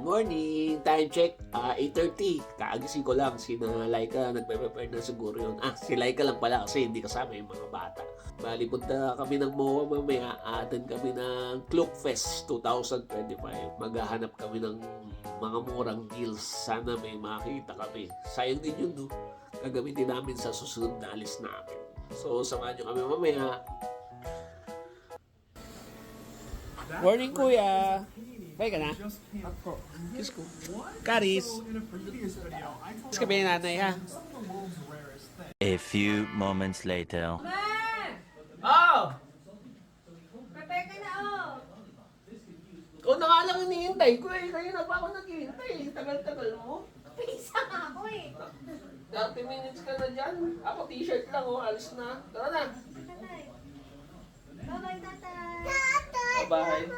Morning! Time check, 8:30. Kaagising ko lang. Si Laika, nagpe-prepare na siguro yun. Si Laika lang pala kasi hindi kasama yung mga bata. Bali, punta kami ng MOA mamaya. Attend kami ng Cloak Fest 2025. Maghahanap kami ng mga murang deals. Sana may makita kami. Sayang din yun, no? Gagamitin namin sa susunod na alis namin. So, samahan nyo kami mamaya. Morning, Kuya! Bye ka na? Ako. Kiss ko. Karis. Kiss ka ba yung nanay, ha? A few moments later. Oh! Prepare ka na, oh! Ikaw na nga lang hinihintay ko eh. Kayo na pa ako naghihintay. Tagal-tagal mo. Pisa nga ako eh. 30 minutes ka na dyan. Ako t-shirt lang, oh. Alis na. Tara na. Tatay. Bye-bye, tatay. Bye-bye.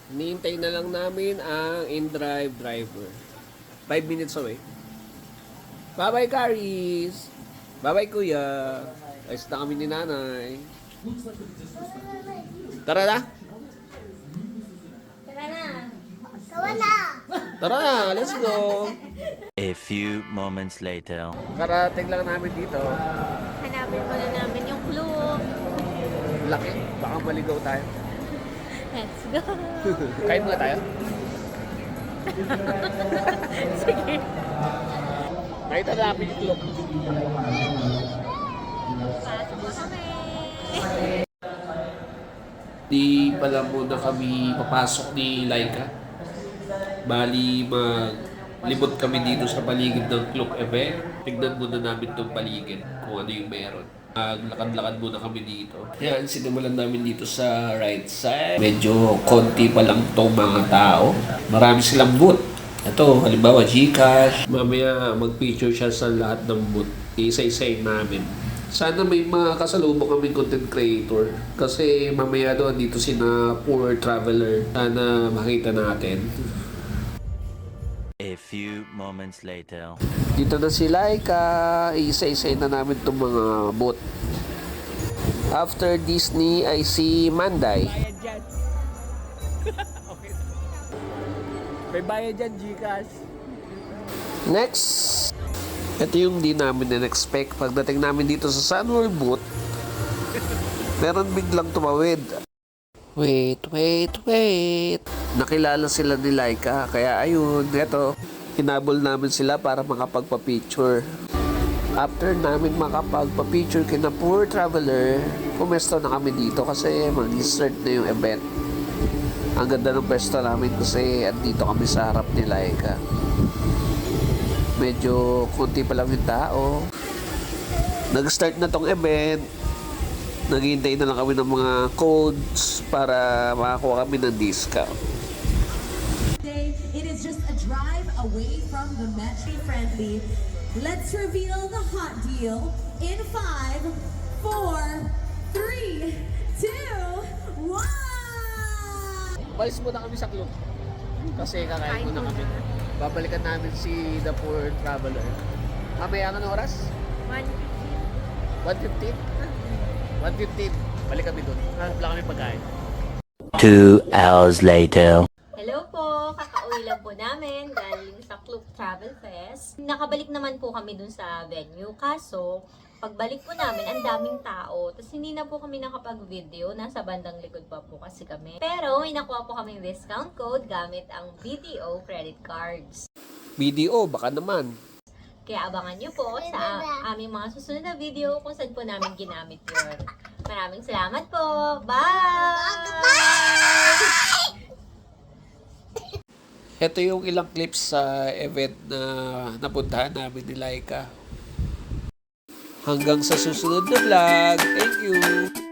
Hinihintay na lang namin ang in-drive driver. 5 minutes away. Bye-bye, Karis. Bye-bye, Kuya. Ayos na kami ni nanay. Tara na. Tara na. Tara na, let's go. A few moments later. Karating lang namin dito. Hanapin muna namin yung clue. Laki, baka maligaw tayo. Let's go. Kain muna tayo. Sige. Nakita namin yung clock. Pasok po kami. Di pala muna kami papasok ni Laika. Bali, maglibot kami dito sa paligid ng clock event. Tignan muna namin itong paligid kung ano yung meron. Lakad-lakad muna kami dito. Yan, sinimulan namin dito sa right side. Medyo konti pa lang itong mga tao. Marami silang booth. Ito, halimbawa Gcash. Mamaya mag-feature siya sa lahat ng booth. Isa-isayin namin. Sana may mga kasalubong kami content creator. Kasi mamaya doon dito sina Poor Traveler. Sana makita natin. A few moments later. Dito na si Laika. Isa-isayin na namin itong mga booth. After Disney ay si Manday. Bayad dyan. Okay. May bayad dyan, Gcash. Next, ito yung di namin in-expect. Pagdating namin dito sa Sunworld booth, meron biglang tumawid. Wait. Nakilala sila ni Laika, kaya ayun, eto, hinabol namin sila para makapagpa-picture. After namin makapagpa-picture kina Poor Traveler, pumesto na kami dito kasi mag-start na yung event. Ang ganda ng pwesto namin kasi andito kami sa harap ni Laika. Medyo kunti pa lang yung tao. Nag-start na tong event. Naghihintay na lang kami ng mga codes para makakuha kami ng discount. It is just a drive away from the Metro friendly. Let's reveal the hot deal in 5, 4, 3, 2, 1. Balis muna kami sa club. Kasi kakain muna kami. Babalikan namin si The Poor Traveler. Mamaya anong oras? 1:15? 1:15. Balik kami doon. Hanap lang kami pagkain. 2 hours later. Hello po, kakauwi lang po namin galing sa Club Travel Fest. Nakabalik naman po kami dun sa venue, kaso pagbalik po namin, ang daming tao. Tapos hindi na po kami nakapag-video, nasa bandang likod pa po kasi kami. Pero may nakuha po kaming discount code gamit ang BDO credit cards. BDO, baka naman. Kaya abangan nyo po sa aming mga susunod na video kung saan po namin ginamit yun. Maraming salamat po! Bye! Ito yung ilang clips sa event na napuntahan namin ni Laika. Hanggang sa susunod na vlog. Thank you!